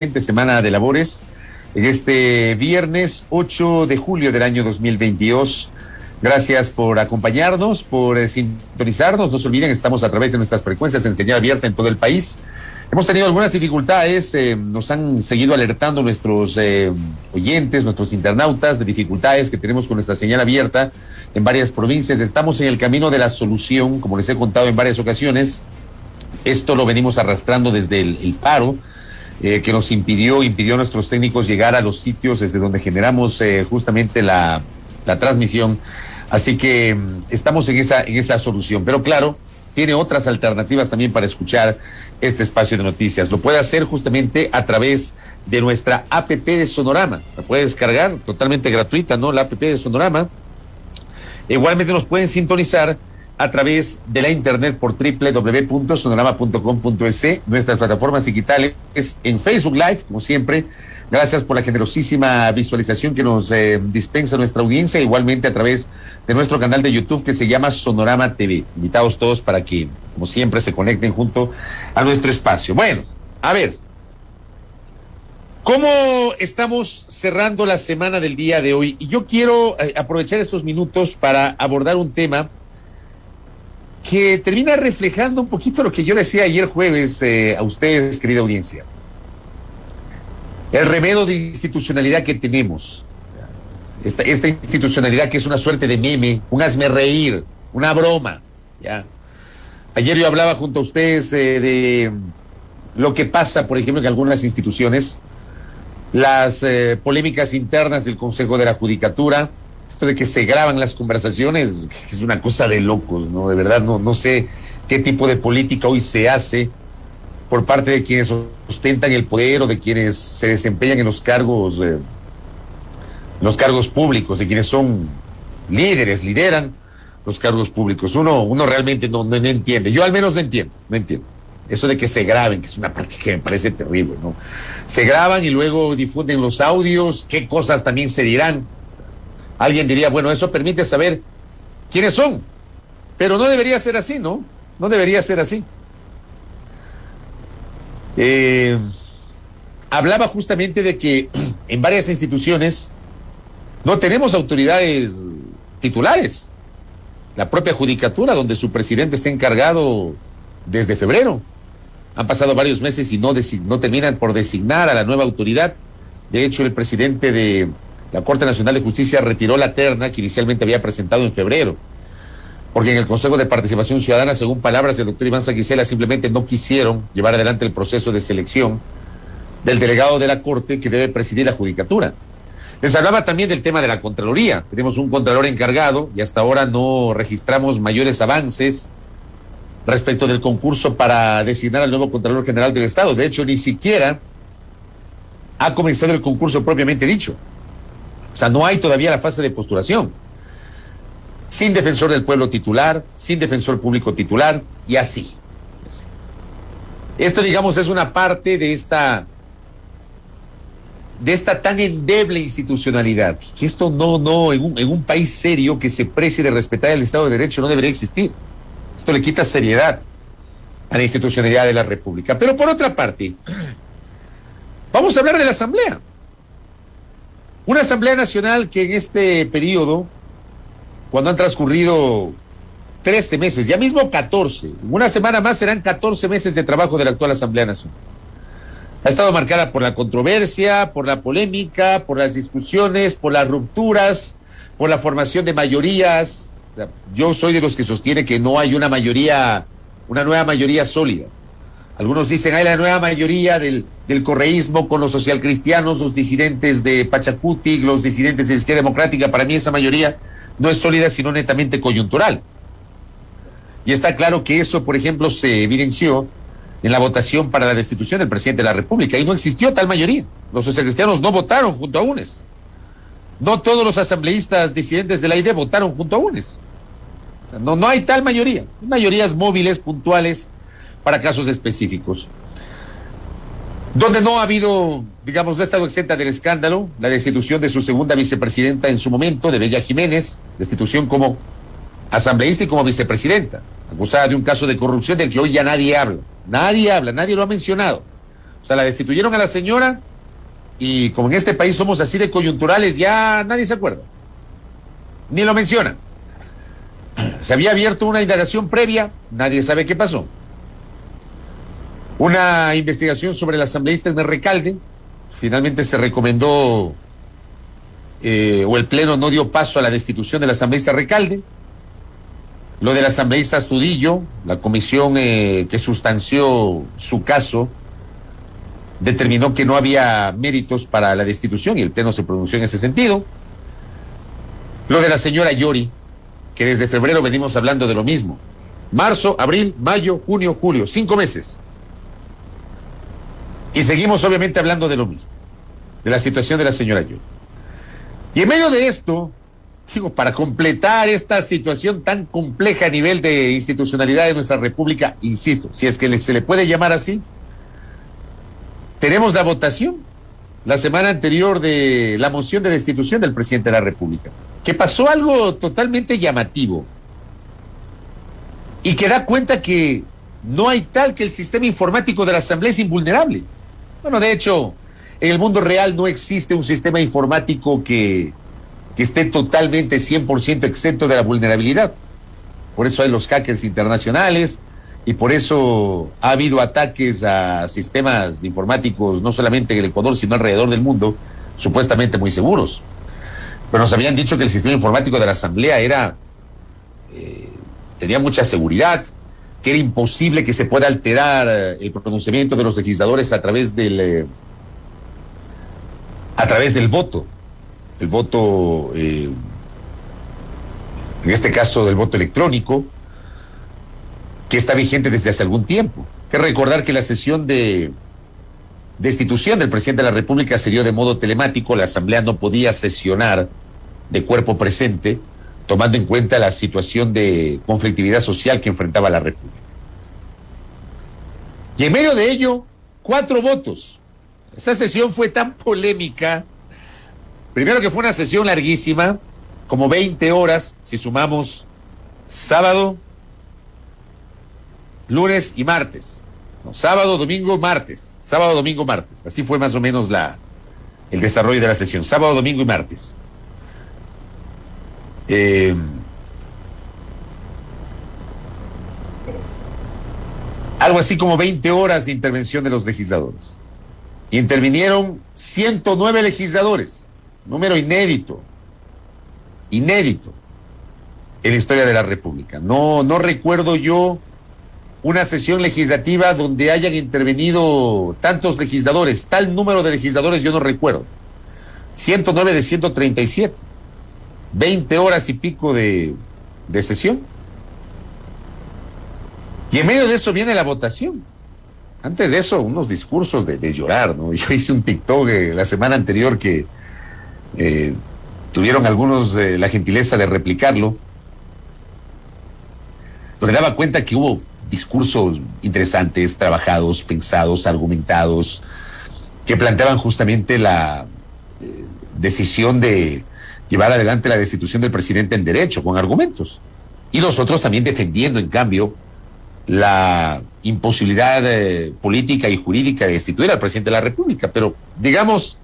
Semana de labores en este viernes 8 de julio del año 2022. Gracias por acompañarnos, por sintonizarnos. No se olviden, estamos a través de nuestras frecuencias en señal abierta en todo el país. Hemos tenido algunas dificultades, nos han seguido alertando nuestros oyentes, nuestros internautas, de dificultades que tenemos con nuestra señal abierta en varias provincias. Estamos en el camino de la solución, como les he contado en varias ocasiones. Esto lo venimos arrastrando desde el paro, que nos impidió a nuestros técnicos llegar a los sitios desde donde generamos justamente la transmisión. Así que estamos en esa solución. Pero claro, tiene otras alternativas también para escuchar este espacio de noticias. Lo puede hacer justamente a través de nuestra APP de Sonorama. La puede descargar totalmente gratuita, ¿no? La APP de Sonorama. Igualmente nos pueden sintonizar a través de la internet por www.sonorama.com.es, nuestras plataformas digitales en Facebook Live, como siempre. Gracias por la generosísima visualización que nos dispensa nuestra audiencia, igualmente a través de nuestro canal de YouTube que se llama Sonorama TV. Invitados todos para que, como siempre, se conecten junto a nuestro espacio. Bueno, a ver, ¿cómo estamos cerrando la semana del día de hoy? Y yo quiero aprovechar estos minutos para abordar un tema que termina reflejando un poquito lo que yo decía ayer jueves a ustedes, querida audiencia. El remedio de institucionalidad que tenemos, esta institucionalidad que es una suerte de meme, un hazme reír, una broma, ¿ya? Ayer yo hablaba junto a ustedes de lo que pasa, por ejemplo, en algunas instituciones, las polémicas internas del Consejo de la Judicatura, esto de que se graban las conversaciones, es una cosa de locos, ¿no? De verdad, no sé qué tipo de política hoy se hace por parte de quienes ostentan el poder o de quienes se desempeñan en los cargos públicos, de quienes son líderes, lideran los cargos públicos. Uno realmente no entiende. Yo al menos no entiendo. Eso de que se graben, que es una práctica que me parece terrible, ¿no? Se graban y luego difunden los audios, qué cosas también se dirán. Alguien diría, bueno, eso permite saber quiénes son, pero no debería ser así, ¿no? No debería ser así. Hablaba justamente de que en varias instituciones no tenemos autoridades titulares. La propia Judicatura, donde su presidente está encargado desde febrero. Han pasado varios meses y no terminan por designar a la nueva autoridad. De hecho, el presidente de la Corte Nacional de Justicia retiró la terna que inicialmente había presentado en febrero, porque en el Consejo de Participación Ciudadana, según palabras del doctor Iván Sanguisela, simplemente no quisieron llevar adelante el proceso de selección del delegado de la Corte que debe presidir la Judicatura. Les hablaba también del tema de la Contraloría. Tenemos un Contralor encargado y hasta ahora no registramos mayores avances respecto del concurso para designar al nuevo Contralor General del Estado. De hecho, ni siquiera ha comenzado el concurso propiamente dicho. O sea, no hay todavía la fase de postulación. Sin defensor del pueblo titular, sin defensor público titular, y así. Esto, digamos, es una parte de esta tan endeble institucionalidad, que esto en un país serio que se precie de respetar el Estado de Derecho no debería existir. Esto le quita seriedad a la institucionalidad de la República. Pero por otra parte, vamos a hablar de la Asamblea. Una Asamblea Nacional que en este periodo, cuando han transcurrido 13 meses, ya mismo 14, en una semana más serán 14 meses de trabajo de la actual Asamblea Nacional. Ha estado marcada por la controversia, por la polémica, por las discusiones, por las rupturas, por la formación de mayorías. O sea, yo soy de los que sostiene que no hay una nueva mayoría sólida. Algunos dicen, hay la nueva mayoría del correísmo con los socialcristianos, los disidentes de Pachacuti, los disidentes de la Izquierda Democrática. Para mí esa mayoría no es sólida, sino netamente coyuntural. Y está claro que eso, por ejemplo, se evidenció en la votación para la destitución del presidente de la República, y no existió tal mayoría. Los socialcristianos no votaron junto a UNES. No todos los asambleístas disidentes de la ID votaron junto a UNES. No hay tal mayoría. Hay mayorías móviles, puntuales, para casos específicos. Donde no ha habido, digamos, no ha estado exenta del escándalo, la destitución de su segunda vicepresidenta en su momento, de Bella Jiménez, destitución como asambleísta y como vicepresidenta, acusada de un caso de corrupción del que hoy ya nadie habla, nadie lo ha mencionado. O sea, la destituyeron a la señora y como en este país somos así de coyunturales, ya nadie se acuerda. Ni lo mencionan. Se había abierto una indagación previa, nadie sabe qué pasó. Una investigación sobre el asambleísta en el Recalde, finalmente se recomendó o el Pleno no dio paso a la destitución del asambleísta Recalde. Lo del asambleísta Astudillo, la comisión que sustanció su caso, determinó que no había méritos para la destitución y el Pleno se pronunció en ese sentido. Lo de la señora Yori, que desde febrero venimos hablando de lo mismo. Marzo, abril, mayo, junio, julio, 5 meses. Y seguimos obviamente hablando de lo mismo, de la situación de la señora Yori. Y en medio de esto, digo, para completar esta situación tan compleja a nivel de institucionalidad de nuestra república, insisto, si es que se le puede llamar así, tenemos la votación la semana anterior de la moción de destitución del presidente de la República, que pasó algo totalmente llamativo y que da cuenta que no hay tal que el sistema informático de la Asamblea es invulnerable. Bueno, de hecho, en el mundo real no existe un sistema informático que esté totalmente 100% exento de la vulnerabilidad. Por eso hay los hackers internacionales y por eso ha habido ataques a sistemas informáticos no solamente en el Ecuador, sino alrededor del mundo, supuestamente muy seguros. Pero nos habían dicho que el sistema informático de la Asamblea tenía mucha seguridad, que era imposible que se pueda alterar el pronunciamiento de los legisladores a través del voto. El voto, en este caso del voto electrónico, que está vigente desde hace algún tiempo. Hay que recordar que la sesión de destitución del presidente de la República se dio de modo telemático, la Asamblea no podía sesionar de cuerpo presente, tomando en cuenta la situación de conflictividad social que enfrentaba la República. Y en medio de ello, 4 votos. Esa sesión fue tan polémica, primero que fue una sesión larguísima, como 20 horas, si sumamos sábado, lunes y martes. No, sábado, domingo, martes. Sábado, domingo, martes. Así fue más o menos el desarrollo de la sesión. Sábado, domingo y martes. Algo así como 20 horas de intervención de los legisladores. Intervinieron 109 legisladores. Número inédito. Inédito en la historia de la República. No recuerdo yo una sesión legislativa donde hayan intervenido tantos legisladores, tal número de legisladores yo no recuerdo. 109 de 137. 20 horas y pico de sesión. Y en medio de eso viene la votación. Antes de eso, unos discursos de llorar, ¿no? Yo hice un TikTok la semana anterior que tuvieron algunos la gentileza de replicarlo, donde daba cuenta que hubo discursos interesantes, trabajados, pensados, argumentados, que planteaban justamente la decisión de llevar adelante la destitución del presidente en derecho, con argumentos. Y los otros también defendiendo, en cambio, la imposibilidad política y jurídica de destituir al presidente de la República. Pero, digamos,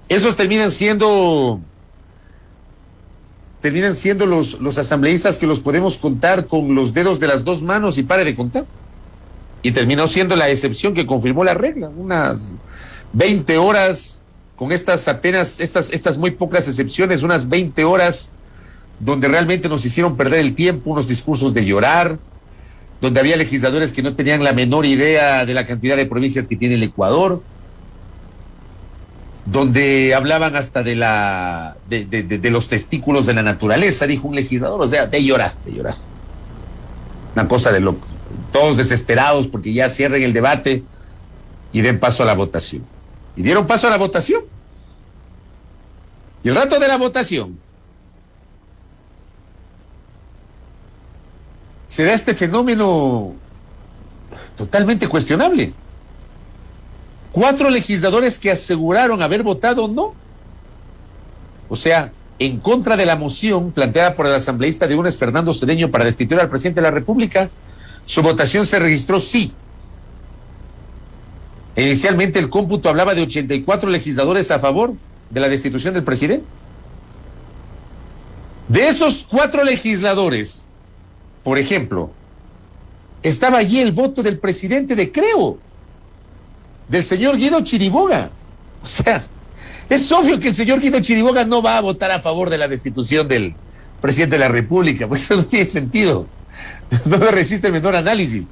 esos terminan siendo los asambleístas que los podemos contar con los dedos de las 2 manos y pare de contar. Y terminó siendo la excepción que confirmó la regla. Unas 20 horas con estas muy pocas excepciones, unas 20 horas donde realmente nos hicieron perder el tiempo, unos discursos de llorar, donde había legisladores que no tenían la menor idea de la cantidad de provincias que tiene el Ecuador, donde hablaban hasta de los testículos de la naturaleza, dijo un legislador, o sea, de llorar. Una cosa de loco. Todos desesperados porque ya cierren el debate y den paso a la votación. Y dieron paso a la votación. Y el rato de la votación se da este fenómeno totalmente cuestionable. 4 legisladores que aseguraron haber votado no. O sea, en contra de la moción planteada por el asambleísta de UNES, Fernando Cedeño, para destituir al presidente de la República, su votación se registró sí. Inicialmente el cómputo hablaba de 84 legisladores a favor de la destitución del presidente. De esos 4 legisladores, por ejemplo, estaba allí el voto del presidente de Creo, del señor Guido Chiriboga. O sea, es obvio que el señor Guido Chiriboga no va a votar a favor de la destitución del presidente de la República, pues eso no tiene sentido. No me resiste el menor análisis.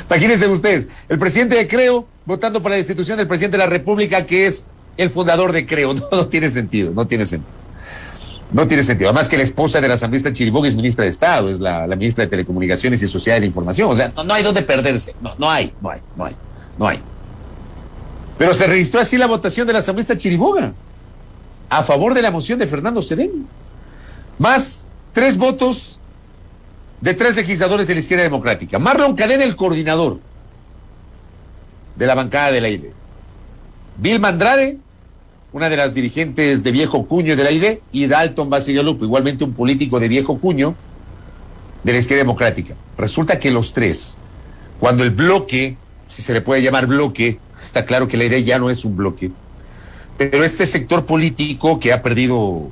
Imagínense ustedes, el presidente de Creo votando por la destitución del presidente de la República, que es el fundador de Creo. No tiene sentido, no tiene sentido. No tiene sentido. Además que la esposa del asambleísta Chiriboga es ministra de Estado, es la ministra de Telecomunicaciones y Sociedad de la Información. O sea, no hay dónde perderse. No hay. Pero se registró así la votación del asambleísta Chiriboga a favor de la moción de Fernando Cedeño. Más 3 votos de 3 legisladores de la izquierda democrática. Marlon Cadena, el coordinador de la bancada de la ID. Vilma Andrade, una de las dirigentes de viejo cuño de la ID, y Dalton Basigalupo, igualmente un político de viejo cuño de la izquierda democrática. Resulta que los 3, cuando el bloque, si se le puede llamar bloque, está claro que la ID ya no es un bloque, pero este sector político que ha perdido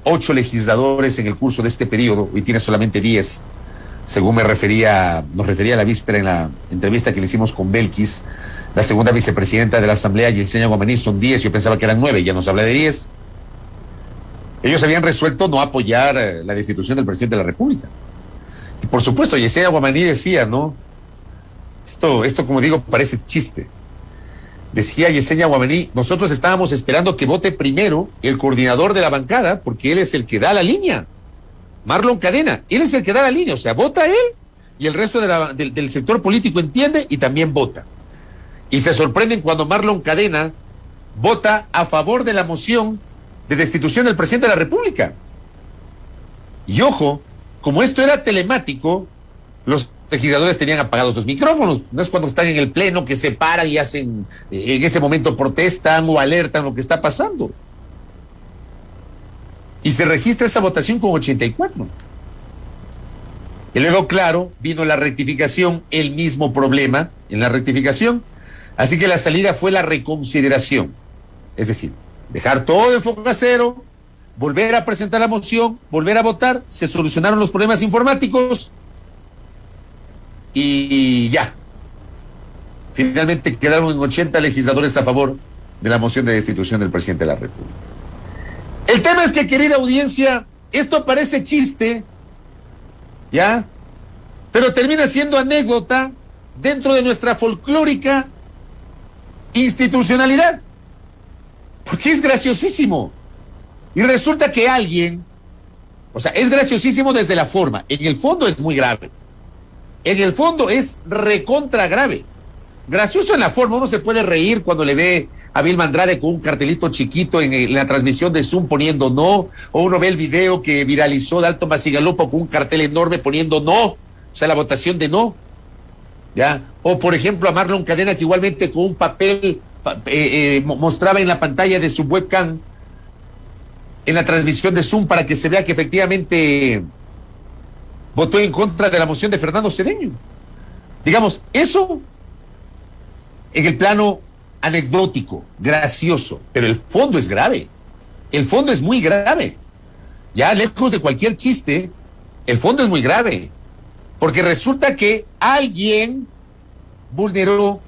8 legisladores en el curso de este periodo y tiene solamente 10, según nos refería a la víspera en la entrevista que le hicimos con Belkis, la segunda vicepresidenta de la Asamblea, Yesenia Guamaní, son 10, yo pensaba que eran 9, ya nos habla de 10. Ellos habían resuelto no apoyar la destitución del presidente de la República. Y por supuesto, Yesenia Guamaní decía, ¿no? Esto como digo, parece chiste. Decía Yesenia Guamaní, nosotros estábamos esperando que vote primero el coordinador de la bancada, porque él es el que da la línea. Marlon Cadena, él es el que da la línea, o sea, vota él y el resto del sector político entiende y también vota. Y se sorprenden cuando Marlon Cadena vota a favor de la moción de destitución del presidente de la República. Y ojo, como esto era telemático, los legisladores tenían apagados los micrófonos. No es cuando están en el pleno que se paran y hacen, en ese momento protestan o alertan lo que está pasando. Y se registra esa votación con 84. Y luego, claro, vino la rectificación, el mismo problema en la rectificación. Así que la salida fue la reconsideración. Es decir, dejar todo en foco cero, volver a presentar la moción, volver a votar, se solucionaron los problemas informáticos y ya. Finalmente quedaron en 80 legisladores a favor de la moción de destitución del presidente de la República. El tema es que, querida audiencia, esto parece chiste, ¿ya? Pero termina siendo anécdota dentro de nuestra folclórica institucionalidad, porque es graciosísimo. Y resulta que alguien, o sea, es graciosísimo desde la forma, en el fondo es muy grave, en el fondo es recontra grave. Gracioso en la forma, uno se puede reír cuando le ve a Vilma Andrade con un cartelito chiquito en la transmisión de Zoom poniendo no, o uno ve el video que viralizó Dalton Basigalupo con un cartel enorme poniendo no, o sea, la votación de no, ¿ya? O por ejemplo a Marlon Cadena, que igualmente con un papel mostraba en la pantalla de su webcam en la transmisión de Zoom para que se vea que efectivamente votó en contra de la moción de Fernando Cedeño. Digamos, eso en el plano anecdótico, gracioso, pero el fondo es grave. El fondo es muy grave. Ya lejos de cualquier chiste, el fondo es muy grave. Porque resulta que alguien vulneró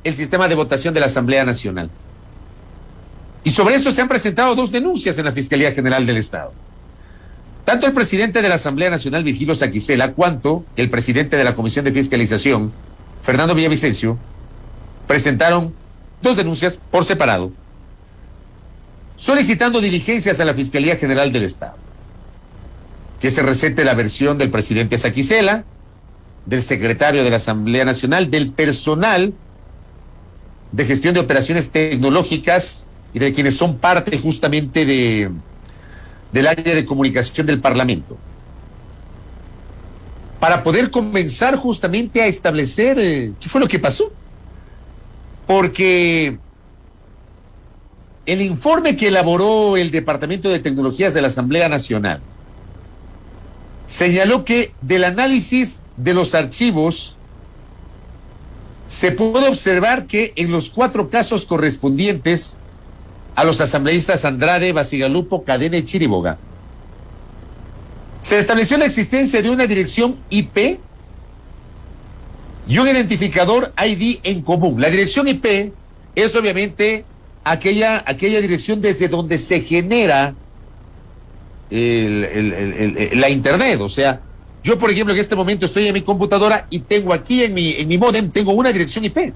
el sistema de votación de la Asamblea Nacional. Y sobre esto se han presentado 2 denuncias en la Fiscalía General del Estado. Tanto el presidente de la Asamblea Nacional, Virgilio Saquicela, cuanto el presidente de la Comisión de Fiscalización, Fernando Villavicencio, presentaron 2 denuncias por separado, solicitando diligencias a la Fiscalía General del Estado. Que se recete la versión del presidente Saquicela, del secretario de la Asamblea Nacional, del personal de gestión de operaciones tecnológicas y de quienes son parte justamente del área de comunicación del Parlamento, para poder comenzar justamente a establecer qué fue lo que pasó. Porque el informe que elaboró el Departamento de Tecnologías de la Asamblea Nacional señaló que del análisis de los archivos se puede observar que en los 4 casos correspondientes a los asambleístas Andrade, Bacigalupo, Cadena y Chiriboga, se estableció la existencia de una dirección IP y un identificador ID en común. La dirección IP es obviamente aquella dirección desde donde se genera la internet. O sea, yo por ejemplo en este momento estoy en mi computadora y tengo aquí en mi módem tengo una dirección IP.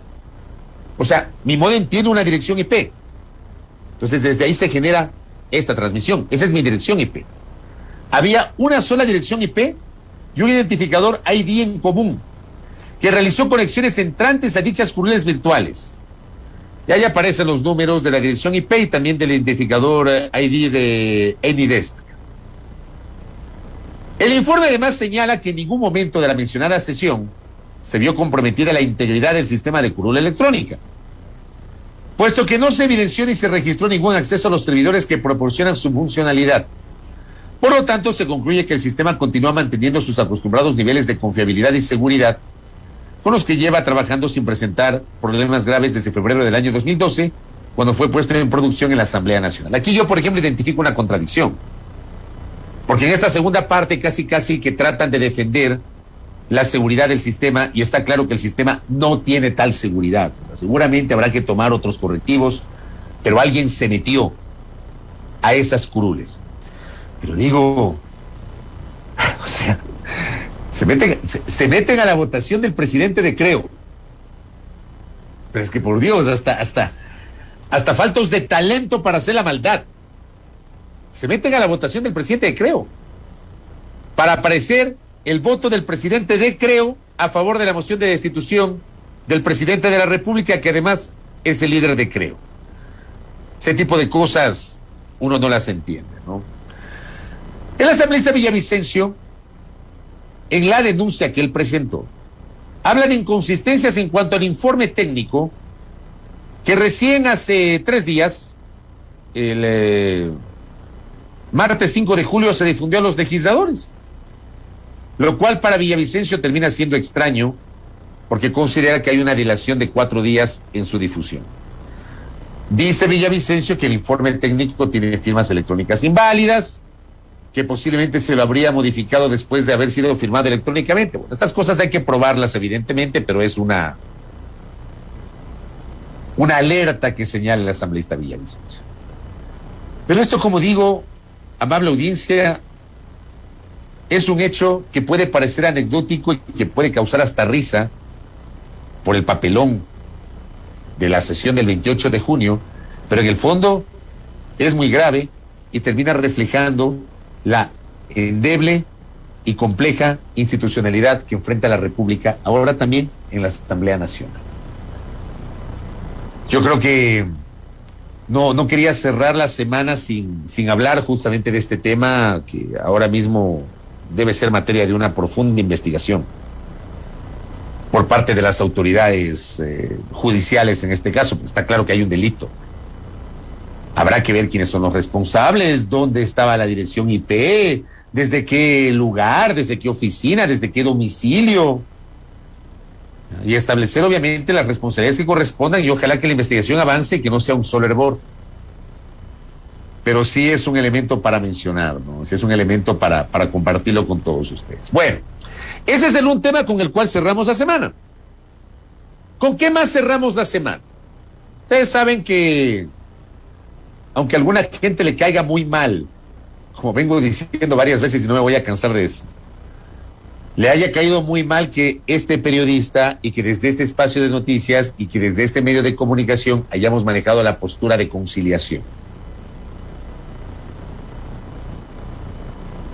O sea, mi módem tiene una dirección IP. Entonces desde ahí se genera esta transmisión. Esa es mi dirección IP. Había una sola dirección IP y un identificador ID en común que realizó conexiones entrantes a dichas curules virtuales. Y ahí aparecen los números de la dirección IP y también del identificador ID de AnyDesk. El informe además señala que en ningún momento de la mencionada sesión se vio comprometida la integridad del sistema de curul electrónica, puesto que no se evidenció ni se registró ningún acceso a los servidores que proporcionan su funcionalidad. Por lo tanto, se concluye que el sistema continúa manteniendo sus acostumbrados niveles de confiabilidad y seguridad, con los que lleva trabajando sin presentar problemas graves desde febrero del año 2012, cuando fue puesto en producción en la Asamblea Nacional. Aquí yo, por ejemplo, identifico una contradicción, porque en esta segunda parte casi que tratan de defender la seguridad del sistema, y está claro que el sistema no tiene tal seguridad. Seguramente habrá que tomar otros correctivos, pero alguien se metió a esas curules. Pero digo, o sea, se meten a la votación del presidente de Creo. Pero es que por Dios, hasta faltos de talento para hacer la maldad. Se meten a la votación del presidente de Creo para aparecer el voto del presidente de Creo a favor de la moción de destitución del presidente de la República, que además es el líder de Creo. Ese tipo de cosas uno no las entiende, ¿no? El asambleísta Villavicencio, en la denuncia que él presentó, habla de inconsistencias en cuanto al informe técnico que recién hace 3 días, el martes 5 de julio, se difundió a los legisladores, lo cual para Villavicencio termina siendo extraño porque considera que hay una dilación de 4 días en su difusión. Dice Villavicencio que el informe técnico tiene firmas electrónicas inválidas, que posiblemente se lo habría modificado después de haber sido firmado electrónicamente. Bueno, estas cosas hay que probarlas evidentemente, pero es una alerta que señala el asambleísta Villavicencio. Pero esto, como digo, amable audiencia, es un hecho que puede parecer anecdótico y que puede causar hasta risa por el papelón de la sesión del 28 de junio, pero en el fondo es muy grave y termina reflejando la endeble y compleja institucionalidad que enfrenta la República, ahora también en la Asamblea Nacional. Yo creo que no quería cerrar la semana sin hablar justamente de este tema, que ahora mismo debe ser materia de una profunda investigación por parte de las autoridades judiciales en este caso, porque está claro que hay un delito. Habrá que ver quiénes son los responsables, dónde estaba la dirección IP, desde qué lugar, desde qué oficina, desde qué domicilio. Y establecer obviamente las responsabilidades que correspondan y ojalá que la investigación avance y que no sea un solo hervor. Pero sí es un elemento para mencionar, ¿no? Sí es un elemento para compartirlo con todos ustedes. Bueno, ese es un tema con el cual cerramos la semana. ¿Con qué más cerramos la semana? Ustedes saben que aunque a alguna gente le caiga muy mal, como vengo diciendo varias veces y no me voy a cansar de eso, le haya caído muy mal que este periodista y que desde este espacio de noticias y que desde este medio de comunicación hayamos manejado la postura de conciliación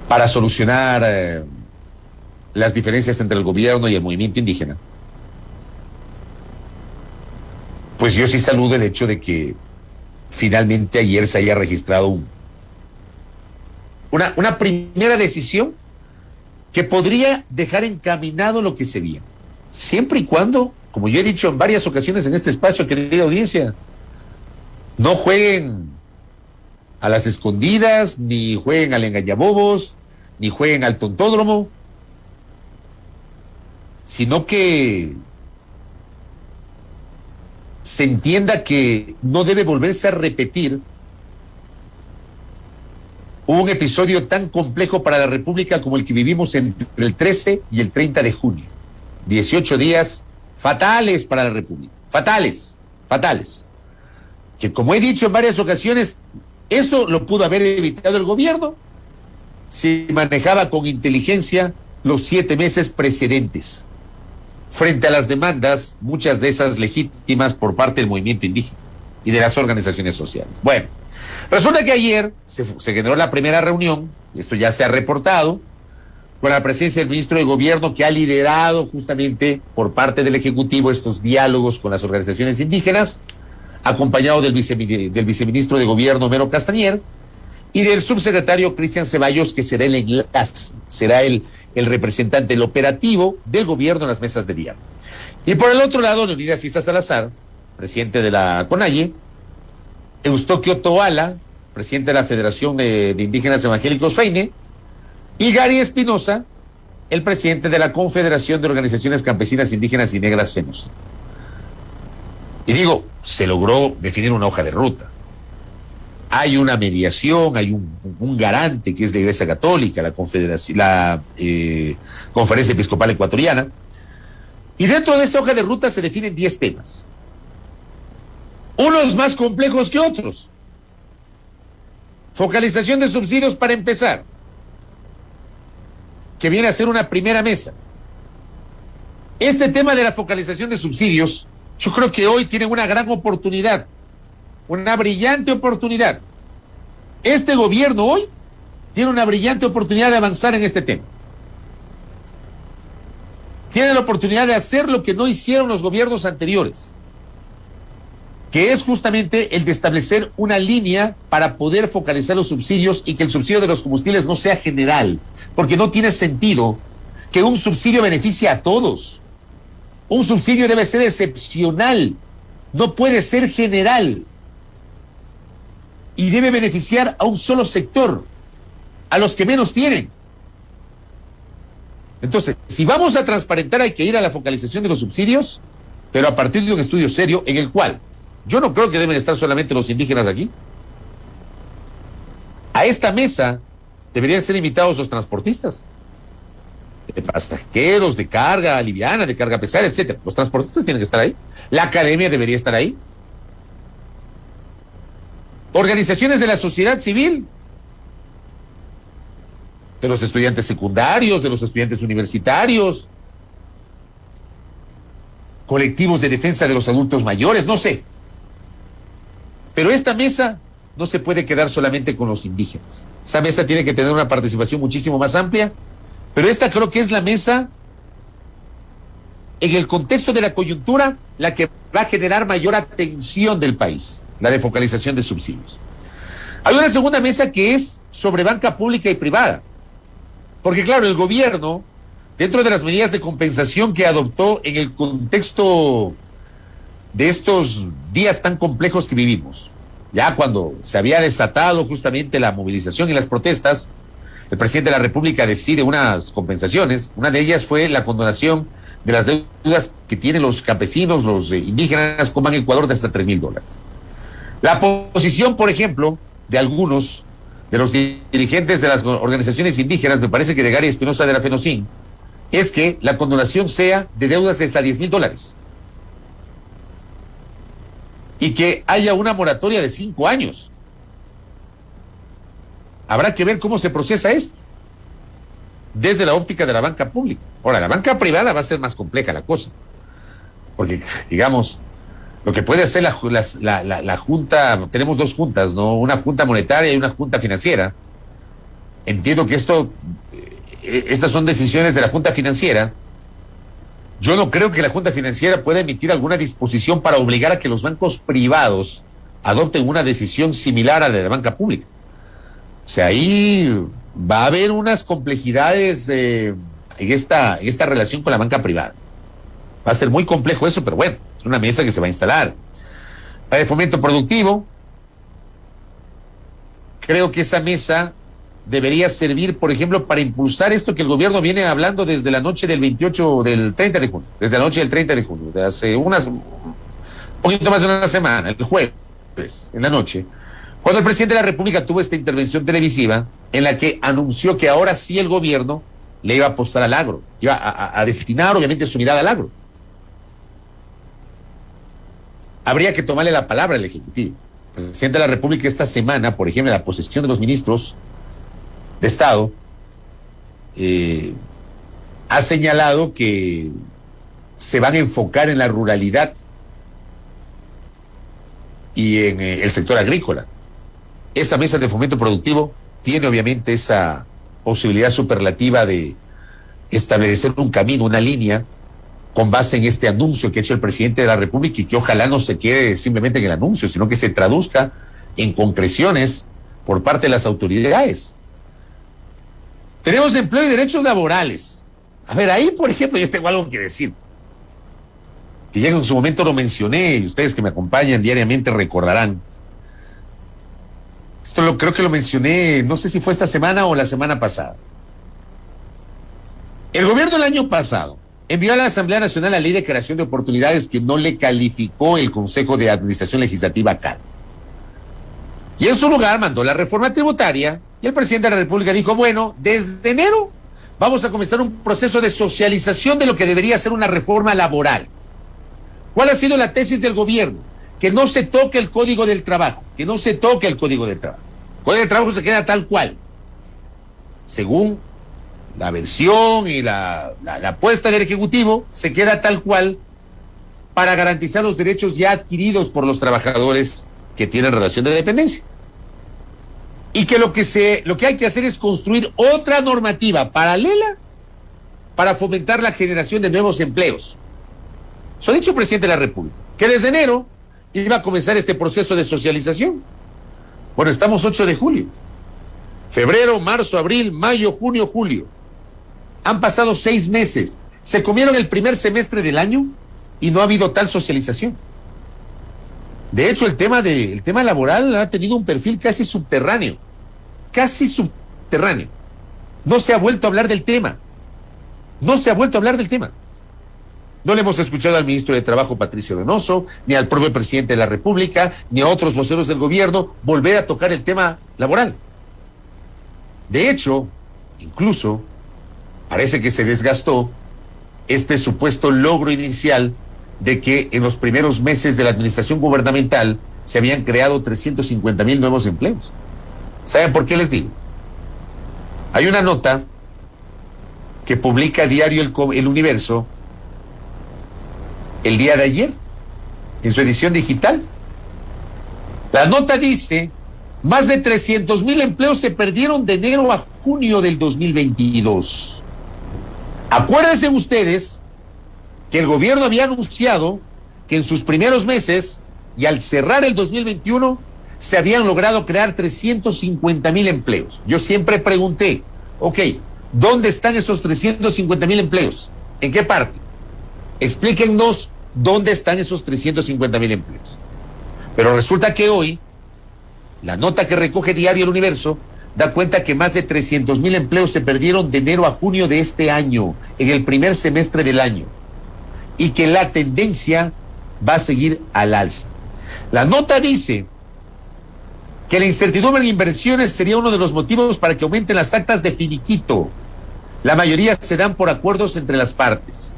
para solucionar las diferencias entre el gobierno y el movimiento indígena. Pues yo sí saludo el hecho de que finalmente ayer se haya registrado una primera decisión que podría dejar encaminado lo que se viene, siempre y cuando, como yo he dicho en varias ocasiones en este espacio, querida audiencia, no jueguen a las escondidas, ni jueguen al engañabobos, ni jueguen al tontódromo, sino que se entienda que no debe volverse a repetir un episodio tan complejo para la República como el que vivimos entre el 13 y el 30 de junio. 18 días fatales para la República. Fatales, fatales. Que como he dicho en varias ocasiones, eso lo pudo haber evitado el gobierno si manejaba con inteligencia los 7 meses precedentes, frente a las demandas, muchas de esas legítimas por parte del movimiento indígena y de las organizaciones sociales. Bueno, resulta que ayer se generó la primera reunión, y esto ya se ha reportado, con la presencia del ministro de Gobierno, que ha liderado justamente por parte del Ejecutivo estos diálogos con las organizaciones indígenas, acompañado del viceministro de Gobierno, Mero Castañer, y del subsecretario Cristian Ceballos, que será el enlace, será el representante, el operativo del gobierno en las mesas de diálogo. Y por el otro lado, Leonidas Issa Salazar, presidente de la CONAIE, Eustoquio Toala, presidente de la Federación de Indígenas Evangélicos FEINE, y Gary Espinosa, el presidente de la Confederación de Organizaciones Campesinas Indígenas y Negras FENOS. Y digo, se logró definir una hoja de ruta. Hay una mediación, hay un garante que es la Iglesia Católica, la Confederación, la Conferencia Episcopal Ecuatoriana, y dentro de esa hoja de ruta se definen 10 temas, unos más complejos que otros. Focalización de subsidios para empezar, que viene a ser una primera mesa. Este tema de la focalización de subsidios, yo creo que hoy tienen una gran oportunidad, una brillante oportunidad. Este gobierno hoy tiene una brillante oportunidad de avanzar en este tema. Tiene la oportunidad de hacer lo que no hicieron los gobiernos anteriores, que es justamente el de establecer una línea para poder focalizar los subsidios y que el subsidio de los combustibles no sea general, porque no tiene sentido que un subsidio beneficie a todos. Un subsidio debe ser excepcional, no puede ser general. Y debe beneficiar a un solo sector, a los que menos tienen. Entonces, si vamos a transparentar, hay que ir a la focalización de los subsidios, pero a partir de un estudio serio en el cual yo no creo que deben estar solamente los indígenas aquí. A esta mesa deberían ser invitados los transportistas, de pasajeros, de carga liviana, de carga pesada, etcétera. Los transportistas tienen que estar ahí. La academia debería estar ahí. Organizaciones de la sociedad civil, de los estudiantes secundarios, de los estudiantes universitarios, colectivos de defensa de los adultos mayores, no sé. Pero esta mesa no se puede quedar solamente con los indígenas. Esa mesa tiene que tener una participación muchísimo más amplia, pero esta creo que es la mesa, en el contexto de la coyuntura, la que va a generar mayor atención del país, la de focalización de subsidios. Hay una segunda mesa que es sobre banca pública y privada, porque claro, el gobierno, dentro de las medidas de compensación que adoptó en el contexto de estos días tan complejos que vivimos, ya cuando se había desatado justamente la movilización y las protestas, el presidente de la República decide unas compensaciones. Una de ellas fue la condonación de las deudas que tienen los campesinos, los indígenas con Ban Ecuador, de hasta $3,000. La posición, por ejemplo, de algunos de los dirigentes de las organizaciones indígenas, me parece que de Gary Espinosa de la FENOCIN, es que la condonación sea de deudas de hasta $10,000 y que haya una moratoria de 5 años. Habrá que ver cómo se procesa esto desde la óptica de la banca pública. Ahora, la banca privada va a ser más compleja la cosa, porque, digamos, lo que puede hacer la Junta, tenemos 2 juntas, ¿no? Una junta monetaria y una junta financiera. Entiendo que estas son decisiones de la junta financiera. Yo no creo que la junta financiera pueda emitir alguna disposición para obligar a que los bancos privados adopten una decisión similar a la de la banca pública. O sea, ahí va a haber unas complejidades en esta relación con la banca privada. Va a ser muy complejo eso, pero bueno, es una mesa que se va a instalar. La de fomento productivo, creo que esa mesa debería servir, por ejemplo, para impulsar esto que el gobierno viene hablando desde la noche del 30 de junio, desde la noche del 30 de junio, de hace Un poquito más de una semana, el jueves, en la noche, cuando el presidente de la República tuvo esta intervención televisiva en la que anunció que ahora sí el gobierno le iba a apostar al agro, iba a destinar obviamente su mirada al agro. Habría que tomarle la palabra al Ejecutivo. El presidente de la República esta semana, por ejemplo, en la posesión de los ministros de Estado, ha señalado que se van a enfocar en la ruralidad y en el sector agrícola. Esa mesa de fomento productivo tiene obviamente esa posibilidad superlativa de establecer un camino, una línea, con base en este anuncio que ha hecho el presidente de la República y que ojalá no se quede simplemente en el anuncio, sino que se traduzca en concreciones por parte de las autoridades. Tenemos empleo y derechos laborales. A ver, ahí, por ejemplo, yo tengo algo que decir. Que ya en su momento lo mencioné y ustedes que me acompañan diariamente recordarán. Esto creo que lo mencioné, no sé si fue esta semana o la semana pasada. El gobierno el año pasado envió a la Asamblea Nacional la Ley de Creación de Oportunidades que no le calificó el Consejo de Administración Legislativa CAL. Y en su lugar mandó la reforma tributaria y el presidente de la República dijo, bueno, desde enero vamos a comenzar un proceso de socialización de lo que debería ser una reforma laboral. ¿Cuál ha sido la tesis del gobierno? Que no se toque el Código del Trabajo, que no se toque el Código del Trabajo. El Código del Trabajo se queda tal cual, según la versión y la apuesta del Ejecutivo, se queda tal cual para garantizar los derechos ya adquiridos por los trabajadores que tienen relación de dependencia. Y que lo que hay que hacer es construir otra normativa paralela para fomentar la generación de nuevos empleos. Eso ha dicho el presidente de la República, que desde enero iba a comenzar este proceso de socialización. Bueno, estamos 8 de julio. Febrero, marzo, abril, mayo, junio, julio. Han pasado 6 meses. Se comieron el primer semestre del año y no ha habido tal socialización. De hecho, el tema laboral ha tenido un perfil casi subterráneo. Casi subterráneo. No se ha vuelto a hablar del tema. No se ha vuelto a hablar del tema. No le hemos escuchado al ministro de Trabajo, Patricio Donoso, ni al propio presidente de la República, ni a otros voceros del gobierno volver a tocar el tema laboral. De hecho, incluso, parece que se desgastó este supuesto logro inicial de que en los primeros meses de la administración gubernamental se habían creado 350,000 nuevos empleos. ¿Saben por qué les digo? Hay una nota que publica diario El Universo el día de ayer, en su edición digital. La nota dice, más de 300,000 empleos se perdieron de enero a junio del 2022. Acuérdense ustedes que el gobierno había anunciado que en sus primeros meses y al cerrar el 2021 se habían logrado crear 350,000 empleos. Yo siempre pregunté, ok, ¿dónde están esos 350,000 empleos? ¿En qué parte? Explíquennos dónde están esos 350,000 empleos. Pero resulta que hoy, la nota que recoge diario El Universo da cuenta que más de 300,000 empleos se perdieron de enero a junio de este año, en el primer semestre del año, y que la tendencia va a seguir al alza. La nota dice que la incertidumbre en inversiones sería uno de los motivos para que aumenten las actas de finiquito. La mayoría se dan por acuerdos entre las partes.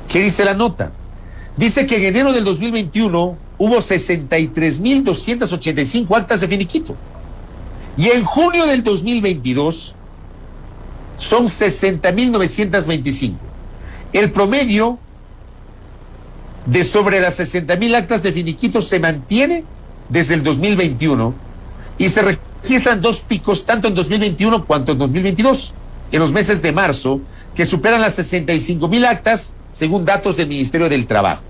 ¿Qué dice la nota? Dice que en enero del 2021 hubo 63,285 actas de finiquito. Y en junio del 2022 son 60,925. El promedio de sobre las 60,000 actas de finiquito se mantiene desde el 2021 y se registran 2 picos tanto en 2021 cuanto en 2022, en los meses de marzo, que superan las 65,000 actas según datos del Ministerio del Trabajo.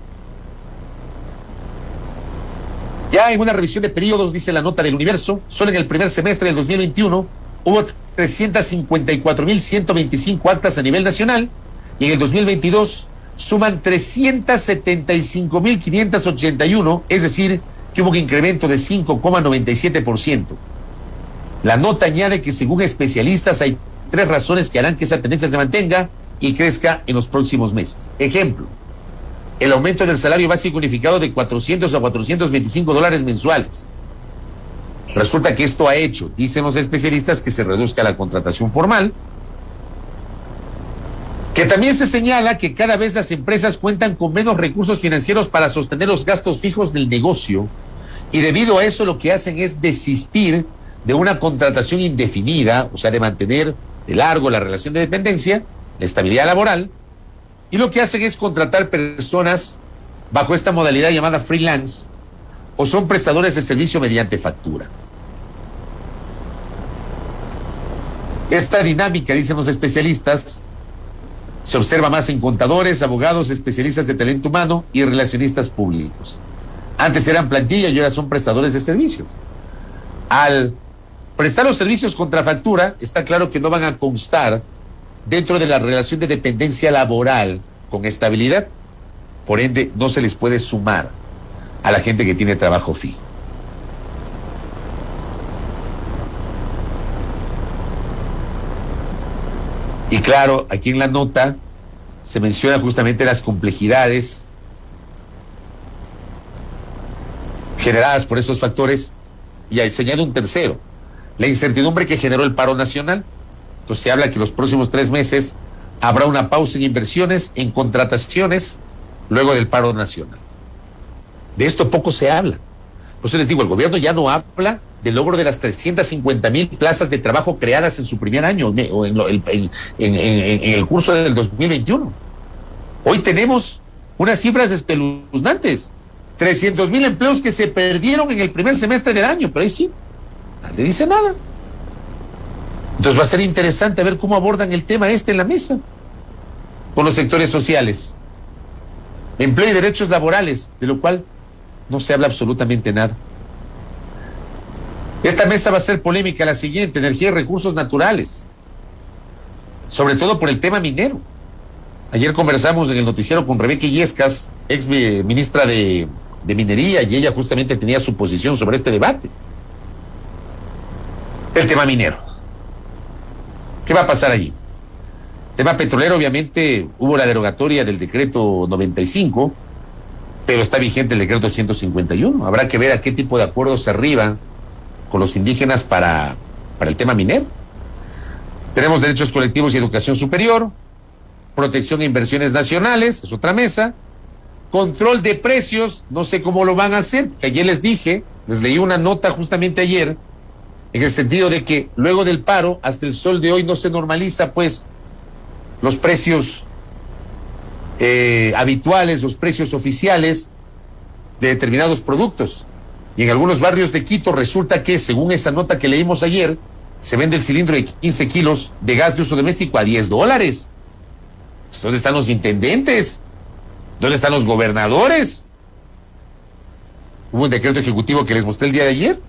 Ya en una revisión de periodos, dice la nota del Universo, solo en el primer semestre del 2021 hubo 354,125 actas a nivel nacional y en el 2022 suman 375,581, es decir, que hubo un incremento de 5,97%. La nota añade que según especialistas hay 3 razones que harán que esa tendencia se mantenga y crezca en los próximos meses. Ejemplo, el aumento del salario básico unificado de 400 a 425 dólares mensuales. Resulta que esto ha hecho, dicen los especialistas, que se reduzca la contratación formal, que también se señala que cada vez las empresas cuentan con menos recursos financieros para sostener los gastos fijos del negocio, y debido a eso lo que hacen es desistir de una contratación indefinida, o sea, de mantener de largo la relación de dependencia, la estabilidad laboral, y lo que hacen es contratar personas bajo esta modalidad llamada freelance, o son prestadores de servicio mediante factura. Esta dinámica, dicen los especialistas, se observa más en contadores, abogados, especialistas de talento humano y relacionistas públicos. Antes eran plantilla y ahora son prestadores de servicios. Al prestar los servicios contra factura, está claro que no van a constar dentro de la relación de dependencia laboral con estabilidad. Por ende, no se les puede sumar a la gente que tiene trabajo fijo. Y claro, aquí en la nota se menciona justamente las complejidades generadas por estos factores, y se añade un tercero, la incertidumbre que generó el paro nacional. Entonces se habla que los próximos 3 meses habrá una pausa en inversiones, en contrataciones, luego del paro nacional. De esto poco se habla. Por eso les digo, el gobierno ya no habla del logro de las 350,000 plazas de trabajo creadas en su primer año o en el curso del 2021. Hoy tenemos unas cifras espeluznantes. 300,000 empleos que se perdieron en el primer semestre del año, pero ahí sí, nadie dice nada. Entonces va a ser interesante ver cómo abordan el tema en la mesa, con los sectores sociales. Empleo y derechos laborales, de lo cual no se habla absolutamente nada. Esta mesa va a ser polémica, la siguiente, energía y recursos naturales, sobre todo por el tema minero. Ayer conversamos en el noticiero con Rebeca Illescas, ex ministra de Minería, y ella justamente tenía su posición sobre este debate. El tema minero. ¿Qué va a pasar allí? Tema petrolero, obviamente, hubo la derogatoria del decreto 95, pero está vigente el decreto 151. Habrá que ver a qué tipo de acuerdos se arriban con los indígenas para el tema minero. Tenemos derechos colectivos y educación superior, protección e inversiones nacionales, es otra mesa, control de precios, no sé cómo lo van a hacer, que ayer les dije, les leí una nota justamente ayer, en el sentido de que luego del paro, hasta el sol de hoy no se normaliza, pues, los precios habituales, los precios oficiales de determinados productos. Y en algunos barrios de Quito resulta que, según esa nota que leímos ayer, se vende el cilindro de 15 kilos de gas de uso doméstico a $10. ¿Dónde están los intendentes? ¿Dónde están los gobernadores? Hubo un decreto ejecutivo que les mostré el día de ayer.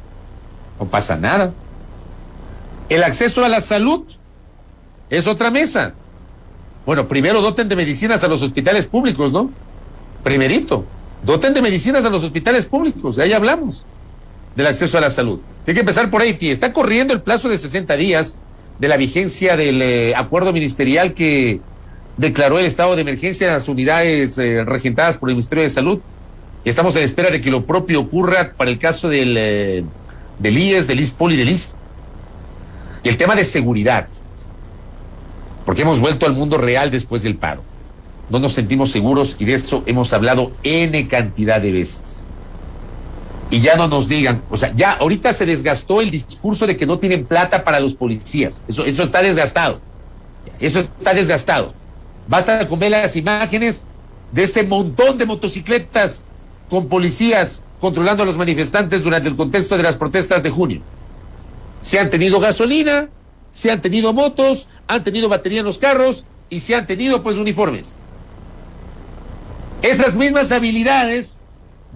No pasa nada. El acceso a la salud es otra mesa. Bueno, primero doten de medicinas a los hospitales públicos, ¿no? Primerito, doten de medicinas a los hospitales públicos. De ahí hablamos del acceso a la salud. Tiene que empezar por ahí. Está corriendo el plazo de 60 días de la vigencia del acuerdo ministerial que declaró el estado de emergencia en las unidades regentadas por el Ministerio de Salud. Y estamos en espera de que lo propio ocurra para el caso del IES, del ISPOL y del ISP. Y el tema de seguridad, porque hemos vuelto al mundo real después del paro. No nos sentimos seguros y de eso hemos hablado N cantidad de veces. Y ya no nos digan, o sea, ya ahorita se desgastó el discurso de que no tienen plata para los policías. Eso está desgastado. Eso está desgastado. Basta con ver las imágenes de ese montón de motocicletas con policías controlando a los manifestantes durante el contexto de las protestas de junio. Se han tenido gasolina, se han tenido motos, han tenido batería en los carros y se han tenido pues uniformes. Esas mismas habilidades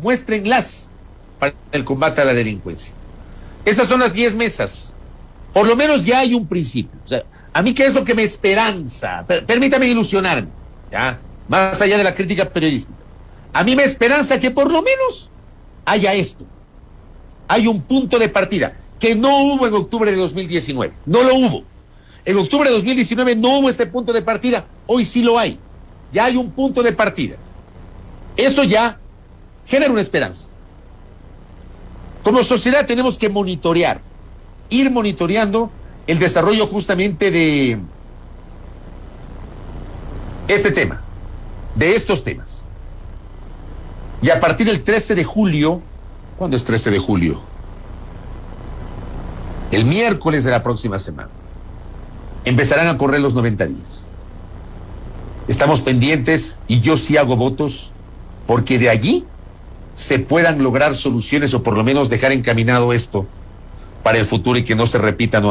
muéstrenlas para el combate a la delincuencia. Esas son las 10 mesas. Por lo menos ya hay un principio. O sea, a mí, ¿qué es lo que me esperanza? Permítame ilusionarme, ¿ya? Más allá de la crítica periodística. A mí me esperanza que por lo menos haya esto. Hay un punto de partida que no hubo en octubre de 2019. No lo hubo. En octubre de 2019 no hubo este punto de partida. Hoy sí lo hay. Ya hay un punto de partida. Eso ya genera una esperanza. Como sociedad tenemos que monitorear, ir monitoreando el desarrollo justamente de este tema, de estos temas. Y a partir del 13 de julio, ¿cuándo es 13 de julio? El miércoles de la próxima semana, empezarán a correr los 90 días. Estamos pendientes y yo sí hago votos porque de allí se puedan lograr soluciones o por lo menos dejar encaminado esto para el futuro y que no se repita nuevamente.